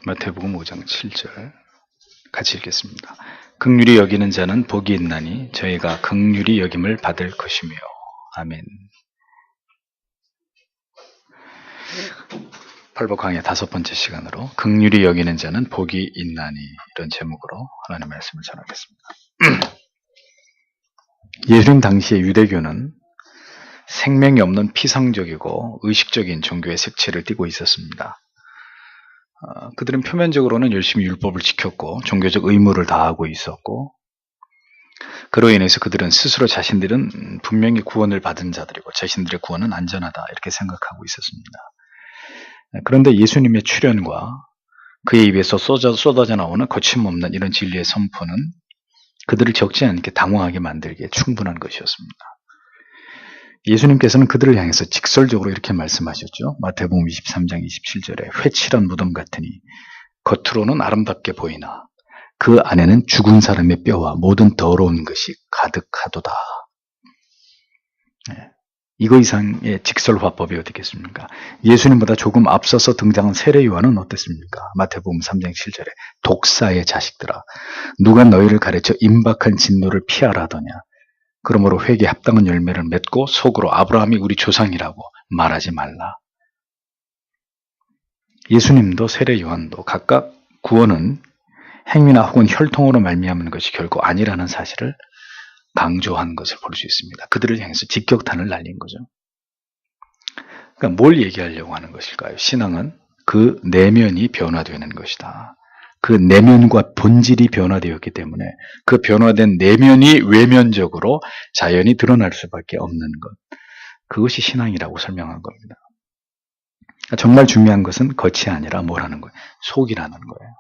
마태복음 5장 7절 같이 읽겠습니다. 긍휼히 여기는 자는 복이 있나니 저희가 긍휼히 여김을 받을 것이며. 아멘. 팔복 강의 5번째 시간으로 긍휼히 여기는 자는 복이 있나니, 이런 제목으로 하나님의 말씀을 전하겠습니다. 예수님 당시의 유대교는 생명이 없는 피상적이고 의식적인 종교의 색채를 띠고 있었습니다. 그들은 표면적으로는 열심히 율법을 지켰고 종교적 의무를 다하고 있었고, 그로 인해서 그들은 스스로 자신들은 분명히 구원을 받은 자들이고 자신들의 구원은 안전하다, 이렇게 생각하고 있었습니다. 그런데 예수님의 출현과 그의 입에서 쏟아져 나오는 거침없는 이런 진리의 선포는 그들을 적지 않게 당황하게 만들기에 충분한 것이었습니다. 예수님께서는 그들을 향해서 직설적으로 이렇게 말씀하셨죠. 마태복음 23장 27절에 회칠한 무덤 같으니 겉으로는 아름답게 보이나 그 안에는 죽은 사람의 뼈와 모든 더러운 것이 가득하도다. 이거 이상의 직설 화법이 어떻겠습니까? 예수님보다 조금 앞서서 등장한 세례 요한은 어땠습니까? 마태복음 3장 7절에 독사의 자식들아, 누가 너희를 가르쳐 임박한 진노를 피하라 하더냐. 그러므로 회개에 합당한 열매를 맺고 속으로 아브라함이 우리 조상이라고 말하지 말라. 예수님도 세례 요한도 각각 구원은 행위나 혹은 혈통으로 말미암은 것이 결코 아니라는 사실을 강조한 것을 볼 수 있습니다. 그들을 향해서 직격탄을 날린 거죠. 그러니까 뭘 얘기하려고 하는 것일까요? 신앙은 그 내면이 변화되는 것이다. 그 내면과 본질이 변화되었기 때문에 그 변화된 내면이 외면적으로 자연히 드러날 수밖에 없는 것, 그것이 신앙이라고 설명한 겁니다. 정말 중요한 것은 겉이 아니라 뭐라는 거예요? 속이라는 거예요.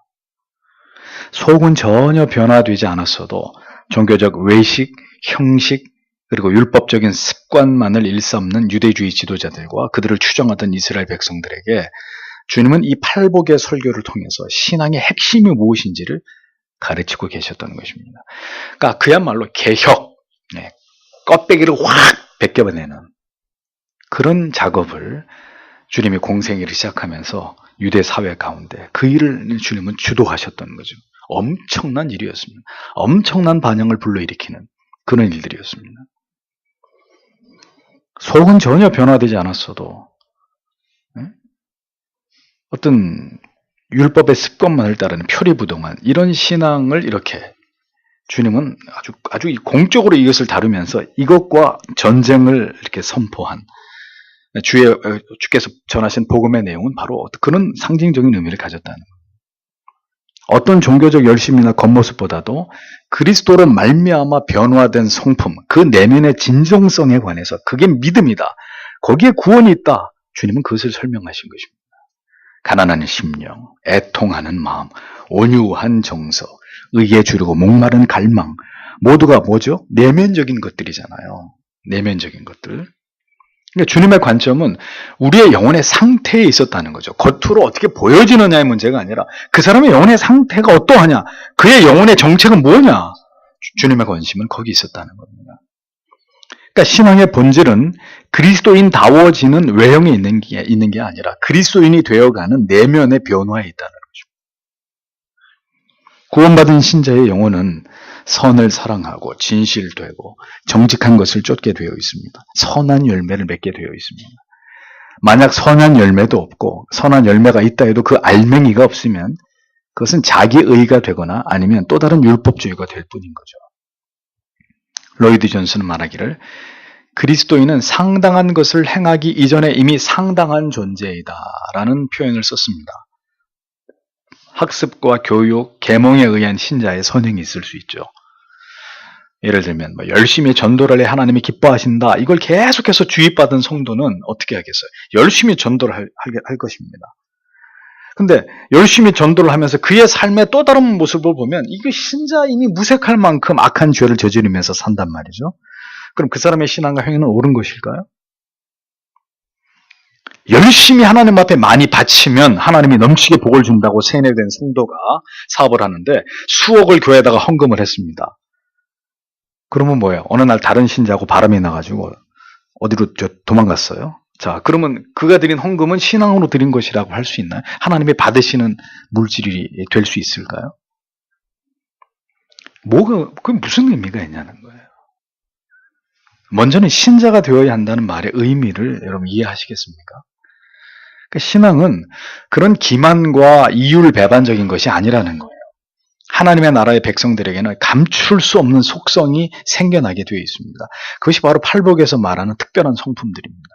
속은 전혀 변화되지 않았어도 종교적 외식, 형식, 그리고 율법적인 습관만을 일삼는 유대주의 지도자들과 그들을 추종하던 이스라엘 백성들에게 주님은 이 팔복의 설교를 통해서 신앙의 핵심이 무엇인지를 가르치고 계셨던 것입니다. 그러니까 그야말로 개혁, 껍데기를 확 벗겨내는 그런 작업을 주님이 공생애를 시작하면서 유대 사회 가운데 그 일을 주님은 주도하셨던 거죠. 엄청난 일이었습니다. 엄청난 반영을 불러일으키는 그런 일들이었습니다. 속은 전혀 변화되지 않았어도 어떤 율법의 습관만을 따르는 표리부동한 이런 신앙을 이렇게 주님은 아주 공적으로 이것을 다루면서 이것과 전쟁을 이렇게 선포한 주께서 전하신 복음의 내용은 바로 그런 상징적인 의미를 가졌다는 거예요. 어떤 종교적 열심이나 겉모습보다도 그리스도로 말미암아 변화된 성품, 그 내면의 진정성에 관해서 그게 믿음이다. 거기에 구원이 있다. 주님은 그것을 설명하신 것입니다. 가난한 심령, 애통하는 마음, 온유한 정서, 의에 주르고 목마른 갈망, 모두가 뭐죠? 내면적인 것들이잖아요. 내면적인 것들. 그러니까 주님의 관점은 우리의 영혼의 상태에 있었다는 거죠. 겉으로 어떻게 보여지느냐의 문제가 아니라 그 사람의 영혼의 상태가 어떠하냐, 그의 영혼의 정체가 뭐냐, 주님의 관심은 거기 있었다는 겁니다. 그러니까 신앙의 본질은 그리스도인다워지는 외형에 있는 게 아니라 그리스도인이 되어가는 내면의 변화에 있다는 거죠. 구원받은 신자의 영혼은 선을 사랑하고 진실되고 정직한 것을 쫓게 되어 있습니다. 선한 열매를 맺게 되어 있습니다. 만약 선한 열매도 없고 선한 열매가 있다 해도 그 알맹이가 없으면 그것은 자기의가 되거나 아니면 또 다른 율법주의가 될 뿐인 거죠. 로이드 존슨은 말하기를 그리스도인은 상당한 것을 행하기 이전에 이미 상당한 존재이다 라는 표현을 썼습니다. 학습과 교육, 계몽에 의한 신자의 선행이 있을 수 있죠. 예를 들면 열심히 전도를 해 하나님이 기뻐하신다, 이걸 계속해서 주입받은 성도는 어떻게 하겠어요? 열심히 전도를 할 것입니다. 근데 열심히 전도를 하면서 그의 삶의 또 다른 모습을 보면 이거 신자임이 무색할 만큼 악한 죄를 저지르면서 산단 말이죠. 그럼 그 사람의 신앙과 행위는 옳은 것일까요? 열심히 하나님 앞에 많이 바치면 하나님이 넘치게 복을 준다고 세뇌된 성도가 사업을 하는데 수억을 교회에다가 헌금을 했습니다. 그러면 뭐예요? 어느 날 다른 신자하고 바람이 나가지고 어디로 도망갔어요? 자, 그러면 그가 드린 헌금은 신앙으로 드린 것이라고 할 수 있나요? 하나님이 받으시는 물질이 될 수 있을까요? 그게 무슨 의미가 있냐는 거예요. 먼저는 신자가 되어야 한다는 말의 의미를 여러분 이해하시겠습니까? 그러니까 신앙은 그런 기만과 이율배반적인 것이 아니라는 거예요. 하나님의 나라의 백성들에게는 감출 수 없는 속성이 생겨나게 되어 있습니다. 그것이 바로 팔복에서 말하는 특별한 성품들입니다.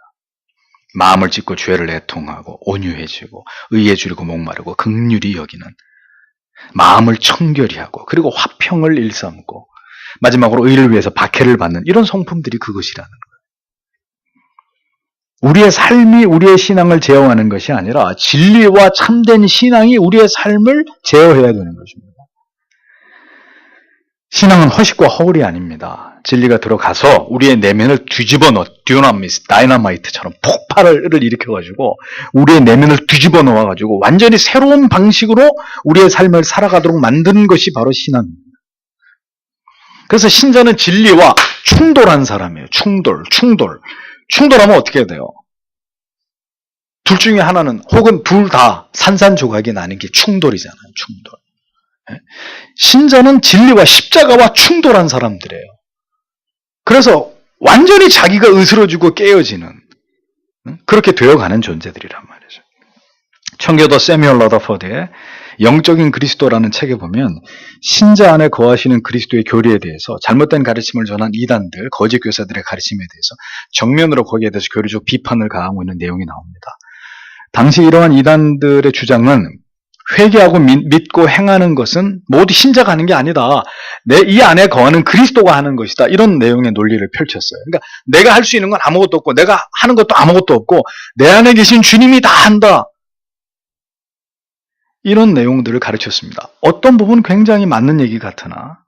마음을 찢고 죄를 애통하고 온유해지고 의에 줄이고 목마르고 긍휼히 여기는, 마음을 청결히 하고 그리고 화평을 일삼고 마지막으로 의를 위해서 박해를 받는 이런 성품들이 그것이라는 거예요. 우리의 삶이 우리의 신앙을 제어하는 것이 아니라 진리와 참된 신앙이 우리의 삶을 제어해야 되는 것입니다. 신앙은 허식과 허울이 아닙니다. 진리가 들어가서 우리의 내면을 뒤집어 넣어, 듀나미스, 다이너마이트처럼 폭발을 일으켜가지고 우리의 내면을 뒤집어 놓아가지고 완전히 새로운 방식으로 우리의 삶을 살아가도록 만드는 것이 바로 신앙입니다. 그래서 신자는 진리와 충돌한 사람이에요. 충돌하면 어떻게 돼요? 둘 중에 하나는, 혹은 둘 다 산산조각이 나는 게 충돌이잖아요. 충돌. 신자는 진리와 십자가와 충돌한 사람들이에요. 그래서 완전히 자기가 으스러지고 깨어지는, 그렇게 되어가는 존재들이란 말이죠. 청교도 세뮤얼 러더퍼드의 영적인 그리스도라는 책에 보면 신자 안에 거하시는 그리스도의 교리에 대해서, 잘못된 가르침을 전한 이단들, 거짓 교사들의 가르침에 대해서 정면으로 거기에 대해서 교리적 비판을 가하고 있는 내용이 나옵니다. 당시 이러한 이단들의 주장은 회개하고 믿고 행하는 것은 모두 신자가 하는 게 아니다. 이 안에 거하는 그리스도가 하는 것이다. 이런 내용의 논리를 펼쳤어요. 그러니까 내가 할 수 있는 건 아무것도 없고 내가 하는 것도 아무것도 없고 내 안에 계신 주님이 다 한다. 이런 내용들을 가르쳤습니다. 어떤 부분은 굉장히 맞는 얘기 같으나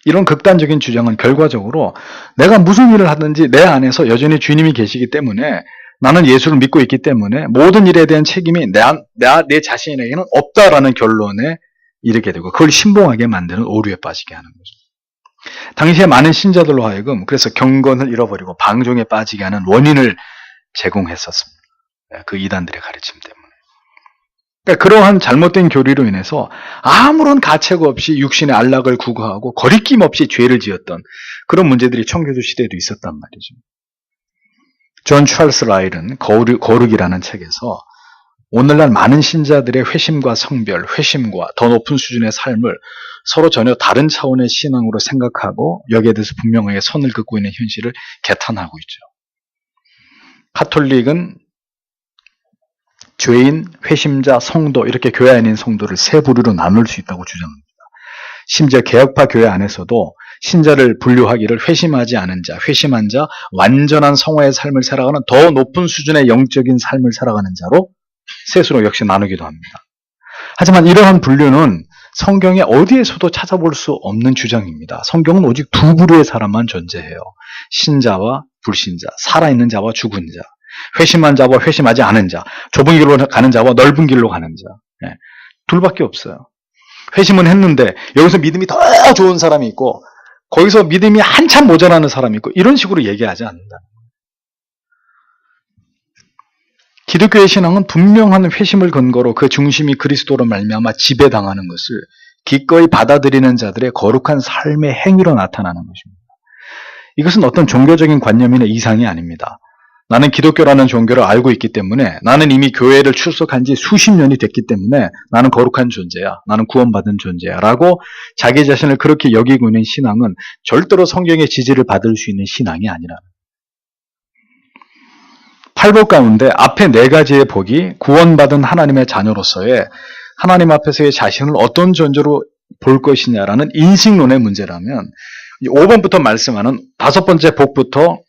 이런 극단적인 주장은 결과적으로 내가 무슨 일을 하든지 내 안에서 여전히 주님이 계시기 때문에, 나는 예수를 믿고 있기 때문에 모든 일에 대한 책임이 내 자신에게는 없다라는 결론에 이르게 되고 그걸 신봉하게 만드는 오류에 빠지게 하는 거죠. 당시에 많은 신자들로 하여금 그래서 경건을 잃어버리고 방종에 빠지게 하는 원인을 제공했었습니다. 그 이단들의 가르침 때문에. 그러니까 그러한 잘못된 교리로 인해서 아무런 가책 없이 육신의 안락을 구가하고 거리낌 없이 죄를 지었던 그런 문제들이 청교도 시대에도 있었단 말이죠. 존 찰스 라일은 거룩이라는 책에서 오늘날 많은 신자들의 회심과 성별, 회심과 더 높은 수준의 삶을 서로 전혀 다른 차원의 신앙으로 생각하고 여기에 대해서 분명하게 선을 긋고 있는 현실을 개탄하고 있죠. 카톨릭은 죄인, 회심자, 성도, 이렇게 교회 안에 있는 성도를 세 부류로 나눌 수 있다고 주장합니다. 심지어 개혁파 교회 안에서도 신자를 분류하기를 회심하지 않은 자, 회심한 자, 완전한 성화의 삶을 살아가는 더 높은 수준의 영적인 삶을 살아가는 자로 셋으로 역시 나누기도 합니다. 하지만 이러한 분류는 성경에 어디에서도 찾아볼 수 없는 주장입니다. 성경은 오직 두 부류의 사람만 존재해요. 신자와 불신자, 살아있는 자와 죽은 자, 회심한 자와 회심하지 않은 자, 좁은 길로 가는 자와 넓은 길로 가는 자, 둘밖에 없어요. 회심은 했는데 여기서 믿음이 더 좋은 사람이 있고 거기서 믿음이 한참 모자라는 사람이 있고 이런 식으로 얘기하지 않는다. 기독교의 신앙은 분명한 회심을 근거로 그 중심이 그리스도로 말미암아 지배당하는 것을 기꺼이 받아들이는 자들의 거룩한 삶의 행위로 나타나는 것입니다. 이것은 어떤 종교적인 관념이나 이상이 아닙니다. 나는 기독교라는 종교를 알고 있기 때문에, 나는 이미 교회를 출석한 지 수십 년이 됐기 때문에 나는 거룩한 존재야, 나는 구원받은 존재야 라고 자기 자신을 그렇게 여기고 있는 신앙은 절대로 성경의 지지를 받을 수 있는 신앙이 아니라, 팔복 가운데 앞에 네 가지의 복이 구원받은 하나님의 자녀로서의 하나님 앞에서의 자신을 어떤 존재로 볼 것이냐라는 인식론의 문제라면, 5번부터 말씀하는 5번째 복부터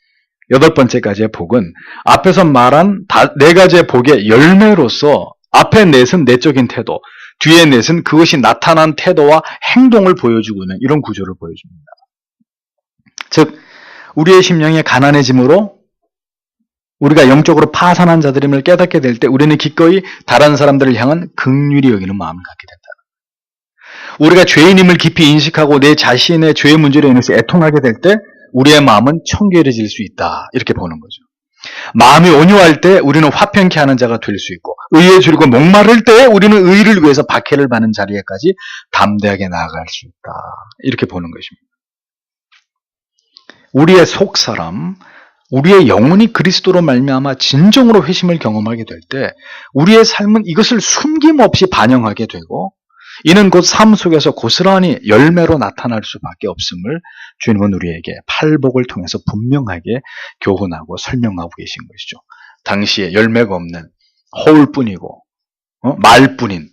8번째까지의 복은 앞에서 말한 네 가지의 복의 열매로서 앞에 넷은 내적인 태도, 뒤에 넷은 그것이 나타난 태도와 행동을 보여주고 있는 이런 구조를 보여줍니다. 즉 우리의 심령이 가난해짐으로 우리가 영적으로 파산한 자들임을 깨닫게 될 때 우리는 기꺼이 다른 사람들을 향한 긍휼히 여기는 마음을 갖게 된다. 우리가 죄인임을 깊이 인식하고 내 자신의 죄의 문제로 인해서 애통하게 될 때 우리의 마음은 청결해질 수 있다. 이렇게 보는 거죠. 마음이 온유할 때 우리는 화평케 하는 자가 될 수 있고, 의에 줄이고 목마를 때 우리는 의를 위해서 박해를 받는 자리에까지 담대하게 나아갈 수 있다. 이렇게 보는 것입니다. 우리의 속사람, 우리의 영혼이 그리스도로 말미암아 진정으로 회심을 경험하게 될 때 우리의 삶은 이것을 숨김없이 반영하게 되고, 이는 곧 삶 속에서 고스란히 열매로 나타날 수밖에 없음을 주님은 우리에게 팔복을 통해서 분명하게 교훈하고 설명하고 계신 것이죠. 당시에 열매가 없는 허울뿐이고 말뿐인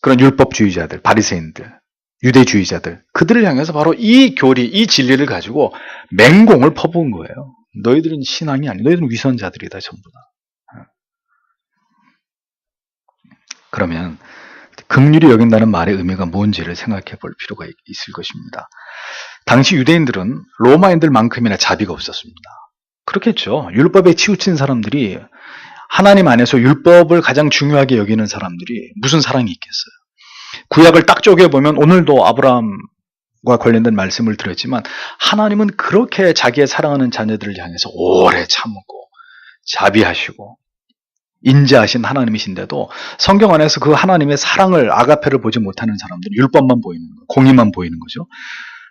그런 율법주의자들, 바리새인들, 유대주의자들, 그들을 향해서 바로 이 교리, 이 진리를 가지고 맹공을 퍼부은 거예요. 너희들은 신앙이 아니야. 너희들은 위선자들이다, 전부 다. 그러면 긍휼히 여긴다는 말의 의미가 뭔지를 생각해 볼 필요가 있을 것입니다. 당시 유대인들은 로마인들만큼이나 자비가 없었습니다. 그렇겠죠. 율법에 치우친 사람들이, 하나님 안에서 율법을 가장 중요하게 여기는 사람들이 무슨 사랑이 있겠어요. 구약을 딱 쪼개보면 오늘도 아브라함과 관련된 말씀을 드렸지만, 하나님은 그렇게 자기의 사랑하는 자녀들을 향해서 오래 참고 자비하시고 인자하신 하나님이신데도 성경 안에서 그 하나님의 사랑을, 아가페를 보지 못하는 사람들은 율법만 보이는 거예요. 공의만 보이는 거죠.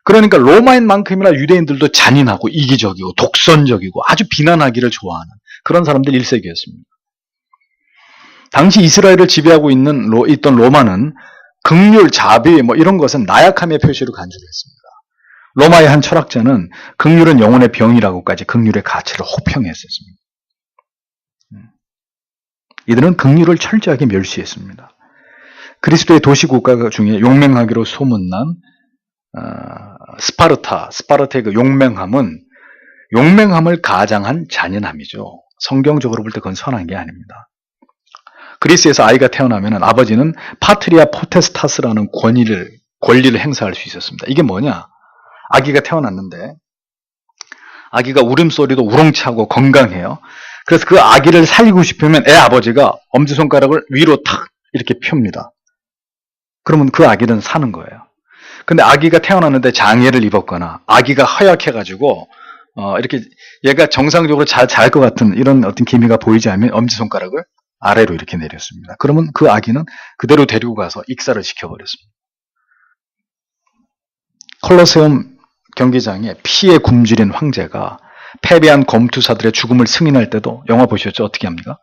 그러니까 로마인만큼이나 유대인들도 잔인하고 이기적이고 독선적이고 아주 비난하기를 좋아하는 그런 사람들 1세기였습니다. 당시 이스라엘을 지배하고 있던 로마는 긍휼, 자비 이런 것은 나약함의 표시로 간주했습니다. 로마의 한 철학자는 긍휼은 영혼의 병이라고까지 긍휼의 가치를 호평했었습니다. 이들은 긍휼을 철저하게 멸시했습니다. 그리스도의 도시국가 중에 용맹하기로 소문난 스파르타의 그 용맹함을 가장한 잔인함이죠. 성경적으로 볼 때 그건 선한 게 아닙니다. 그리스에서 아이가 태어나면 아버지는 파트리아 포테스타스라는 권리를 행사할 수 있었습니다. 이게 뭐냐? 아기가 태어났는데 아기가 울음소리도 우렁차고 건강해요. 그래서 그 아기를 살리고 싶으면 애 아버지가 엄지손가락을 위로 탁 이렇게 펴니다. 그러면 그 아기는 사는 거예요. 근데 아기가 태어났는데 장애를 입었거나 아기가 허약해가지고 이렇게 얘가 정상적으로 잘 잘 것 같은 이런 어떤 기미가 보이지 않으면 엄지손가락을 아래로 이렇게 내렸습니다. 그러면 그 아기는 그대로 데리고 가서 익사를 시켜버렸습니다. 콜로세움 경기장에 피에 굶주린 황제가 패배한 검투사들의 죽음을 승인할 때도 영화 보셨죠? 어떻게 합니까?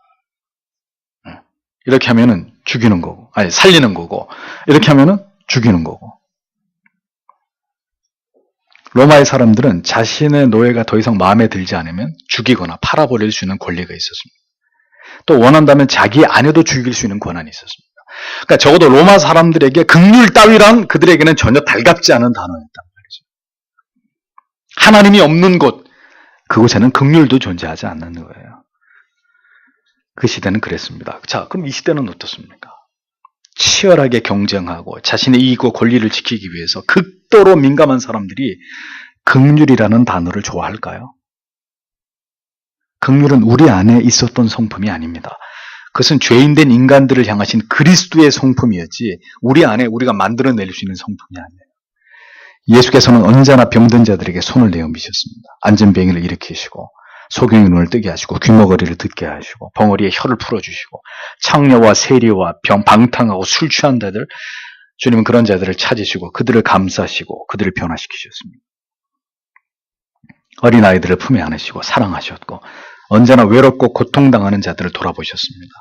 이렇게 하면은 죽이는 거고, 아니 살리는 거고, 이렇게 하면은 죽이는 거고. 로마의 사람들은 자신의 노예가 더 이상 마음에 들지 않으면 죽이거나 팔아버릴 수 있는 권리가 있었습니다. 또 원한다면 자기 아내도 죽일 수 있는 권한이 있었습니다. 그러니까 적어도 로마 사람들에게 긍휼 따위란 그들에게는 전혀 달갑지 않은 단어였단 말이죠. 하나님이 없는 곳, 그곳에는 긍휼도 존재하지 않는 거예요. 그 시대는 그랬습니다. 자, 그럼 이 시대는 어떻습니까? 치열하게 경쟁하고 자신의 이익과 권리를 지키기 위해서 극도로 민감한 사람들이 긍휼이라는 단어를 좋아할까요? 긍휼은 우리 안에 있었던 성품이 아닙니다. 그것은 죄인된 인간들을 향하신 그리스도의 성품이었지 우리 안에 우리가 만들어낼 수 있는 성품이 아니에요. 예수께서는 언제나 병든 자들에게 손을 내어 미셨습니다. 안전병이를 일으키시고 소경의 눈을 뜨게 하시고 귀머거리를 듣게 하시고 벙어리에 혀를 풀어주시고 창녀와 세리와 방탕하고 술 취한 자들, 주님은 그런 자들을 찾으시고 그들을 감싸시고 그들을 변화시키셨습니다. 어린아이들을 품에 안으시고 사랑하셨고 언제나 외롭고 고통당하는 자들을 돌아보셨습니다.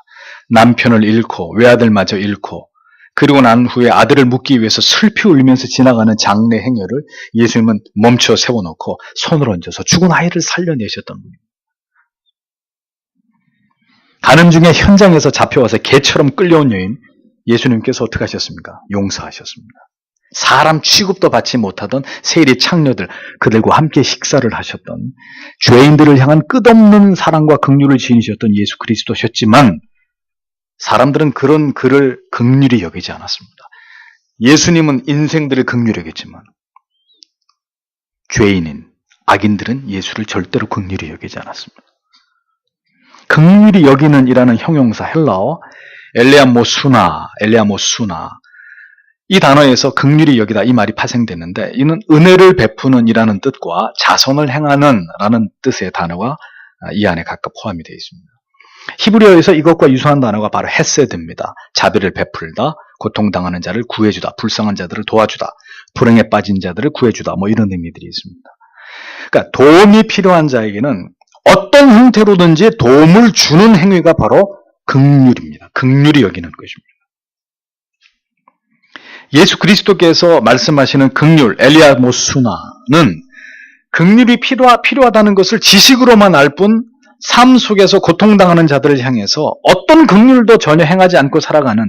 남편을 잃고 외아들마저 잃고 그리고 난 후에 아들을 묻기 위해서 슬피 울면서 지나가는 장례 행렬을 예수님은 멈춰 세워놓고 손을 얹어서 죽은 아이를 살려내셨던 분입니다. 가는 중에 현장에서 잡혀와서 개처럼 끌려온 여인 예수님께서 어떻게 하셨습니까? 용서하셨습니다. 사람 취급도 받지 못하던 세리 창녀들, 그들과 함께 식사를 하셨던 죄인들을 향한 끝없는 사랑과 긍휼을 지니셨던 예수 그리스도셨지만 사람들은 그런 그를 긍휼히 여기지 않았습니다. 예수님은 인생들을 긍휼히 여겼지만 죄인인 악인들은 예수를 절대로 긍휼히 여기지 않았습니다. 긍휼히 여기는 이라는 형용사 헬라어 엘레아모수나 이 단어에서 긍휼히 여기다 이 말이 파생됐는데 이는 은혜를 베푸는 이라는 뜻과 자선을 행하는 라는 뜻의 단어가 이 안에 각각 포함이 되어 있습니다. 히브리어에서 이것과 유사한 단어가 바로 헤세드입니다. 자비를 베풀다, 고통당하는 자를 구해주다, 불쌍한 자들을 도와주다, 불행에 빠진 자들을 구해주다, 뭐 이런 의미들이 있습니다. 그러니까 도움이 필요한 자에게는 어떤 형태로든지 도움을 주는 행위가 바로 긍휼입니다. 긍휼히 여기는 것입니다. 예수 그리스도께서 말씀하시는 긍휼, 엘리아모수나는 긍휼이 필요하다는 것을 지식으로만 알 뿐 삶 속에서 고통당하는 자들을 향해서 어떤 긍휼도 전혀 행하지 않고 살아가는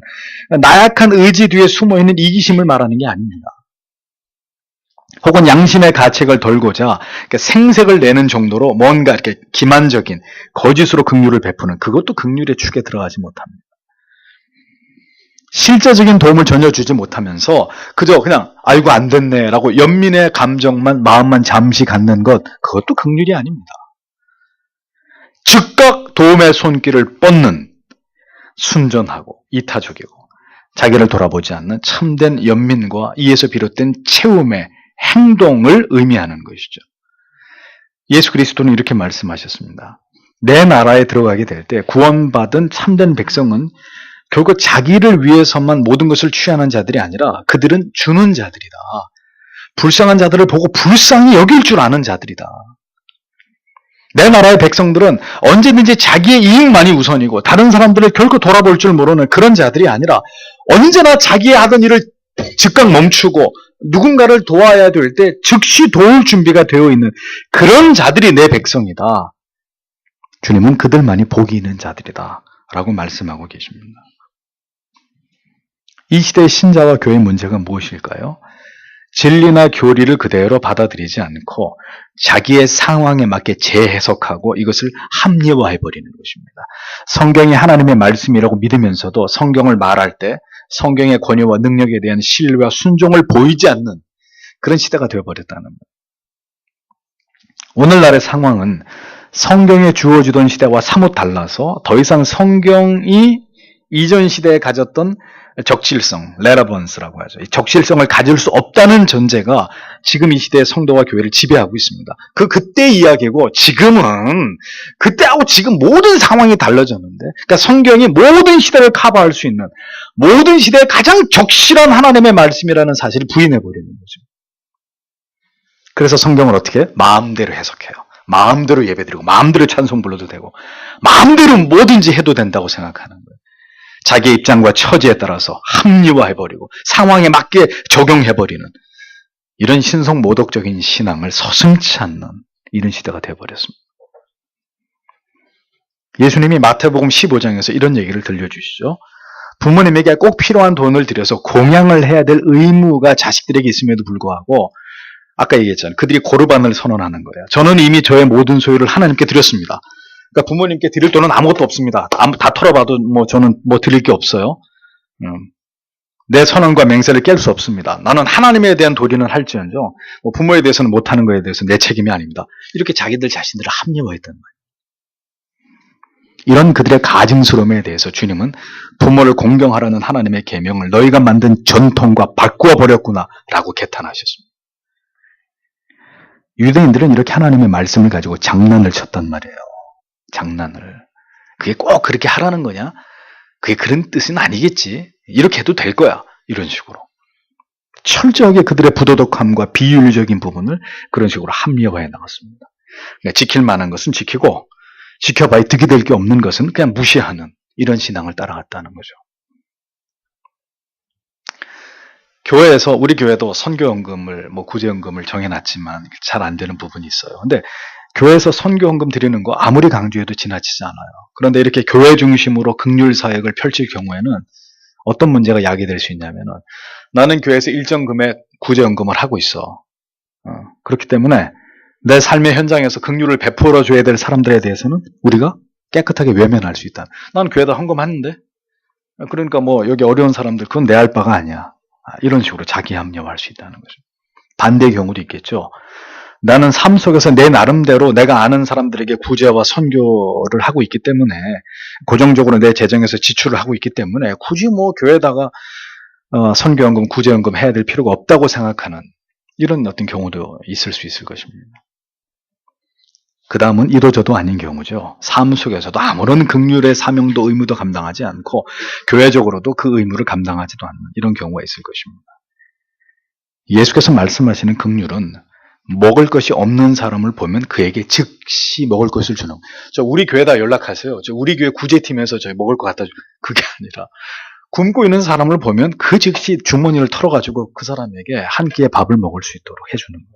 나약한 의지 뒤에 숨어있는 이기심을 말하는 게 아닙니다. 혹은 양심의 가책을 덜고자 생색을 내는 정도로 뭔가 이렇게 기만적인 거짓으로 긍휼을 베푸는 그것도 긍휼의 축에 들어가지 못합니다. 실제적인 도움을 전혀 주지 못하면서 그저 그냥 아이고 안 됐네라고 연민의 감정만 마음만 잠시 갖는 것 그것도 긍휼이 아닙니다. 즉각 도움의 손길을 뻗는 순전하고 이타적이고 자기를 돌아보지 않는 참된 연민과 이에서 비롯된 채움의 행동을 의미하는 것이죠. 예수 그리스도는 이렇게 말씀하셨습니다. 내 나라에 들어가게 될 때 구원받은 참된 백성은 결국 자기를 위해서만 모든 것을 취하는 자들이 아니라 그들은 주는 자들이다. 불쌍한 자들을 보고 불쌍히 여길 줄 아는 자들이다. 내 나라의 백성들은 언제든지 자기의 이익만이 우선이고 다른 사람들을 결코 돌아볼 줄 모르는 그런 자들이 아니라 언제나 자기의 하던 일을 즉각 멈추고 누군가를 도와야 될 때 즉시 도울 준비가 되어 있는 그런 자들이 내 백성이다. 주님은 그들만이 복이 있는 자들이다 라고 말씀하고 계십니다. 이 시대의 신자와 교회의 문제가 무엇일까요? 진리나 교리를 그대로 받아들이지 않고 자기의 상황에 맞게 재해석하고 이것을 합리화해버리는 것입니다. 성경이 하나님의 말씀이라고 믿으면서도 성경을 말할 때 성경의 권위와 능력에 대한 신뢰와 순종을 보이지 않는 그런 시대가 되어버렸다는 거예요. 오늘날의 상황은 성경에 주어지던 시대와 사뭇 달라서 더 이상 성경이 이전 시대에 가졌던 적실성, 레러번스라고 하죠. 이 적실성을 가질 수 없다는 전제가 지금 이 시대의 성도와 교회를 지배하고 있습니다. 그때 이야기고 지금은 그때하고 지금 모든 상황이 달라졌는데 그러니까 성경이 모든 시대를 커버할 수 있는 모든 시대의 가장 적실한 하나님의 말씀이라는 사실을 부인해버리는 거죠. 그래서 성경을 어떻게? 마음대로 해석해요. 마음대로 예배드리고 마음대로 찬송 불러도 되고 마음대로 뭐든지 해도 된다고 생각하는 거예요. 자기의 입장과 처지에 따라서 합리화해버리고 상황에 맞게 적용해버리는 이런 신성모독적인 신앙을 서슴지 않는 이런 시대가 되어버렸습니다. 예수님이 마태복음 15장에서 이런 얘기를 들려주시죠. 부모님에게 꼭 필요한 돈을 들여서 공양을 해야 될 의무가 자식들에게 있음에도 불구하고 아까 얘기했잖아요. 그들이 고르반을 선언하는 거예요. 저는 이미 저의 모든 소유를 하나님께 드렸습니다. 그러니까 부모님께 드릴 돈은 아무것도 없습니다. 다 털어봐도 저는 드릴 게 없어요. 내 선언과 맹세를 깰 수 없습니다. 나는 하나님에 대한 도리는 할지언정 부모에 대해서는 못하는 것에 대해서 내 책임이 아닙니다. 이렇게 자기들 자신들을 합리화했단 말이에요. 이런 그들의 가증스러움에 대해서 주님은 부모를 공경하라는 하나님의 계명을 너희가 만든 전통과 바꾸어 버렸구나 라고 개탄하셨습니다. 유대인들은 이렇게 하나님의 말씀을 가지고 장난을 쳤단 말이에요. 장난을. 그게 꼭 그렇게 하라는 거냐? 그게 그런 뜻은 아니겠지. 이렇게 해도 될 거야. 이런 식으로. 철저하게 그들의 부도덕함과 비윤리적인 부분을 그런 식으로 합리화해 나갔습니다. 그러니까 지킬 만한 것은 지키고 지켜봐야 득이 될 게 없는 것은 그냥 무시하는 이런 신앙을 따라갔다는 거죠. 교회에서 우리 교회도 선교연금을 구제연금을 정해놨지만 잘 안 되는 부분이 있어요. 근데 교회에서 선교헌금 드리는 거 아무리 강조해도 지나치지 않아요. 그런데 이렇게 교회 중심으로 긍휼 사역을 펼칠 경우에는 어떤 문제가 야기될 수 있냐면은 나는 교회에서 일정 금액 구제연금을 하고 있어. 그렇기 때문에 내 삶의 현장에서 긍휼을 베풀어 줘야 될 사람들에 대해서는 우리가 깨끗하게 외면할 수 있다. 나는 교회에다 헌금했는데 그러니까 여기 어려운 사람들 그건 내 할 바가 아니야. 이런 식으로 자기 합리화할 수 있다는 거죠. 반대의 경우도 있겠죠. 나는 삶 속에서 내 나름대로 내가 아는 사람들에게 구제와 선교를 하고 있기 때문에 고정적으로 내 재정에서 지출을 하고 있기 때문에 굳이 교회에다가 선교연금, 구제연금 해야 될 필요가 없다고 생각하는 이런 어떤 경우도 있을 수 있을 것입니다. 그 다음은 이도저도 아닌 경우죠. 삶 속에서도 아무런 긍휼의 사명도 의무도 감당하지 않고 교회적으로도 그 의무를 감당하지도 않는 이런 경우가 있을 것입니다. 예수께서 말씀하시는 긍휼은 먹을 것이 없는 사람을 보면 그에게 즉시 먹을 것을 주는 거예요. 우리 교회다 연락하세요. 우리 교회 구제팀에서 저희 먹을 거 갖다 줘. 그게 아니라 굶고 있는 사람을 보면 그 즉시 주머니를 털어가지고 그 사람에게 한 끼의 밥을 먹을 수 있도록 해주는 거예요.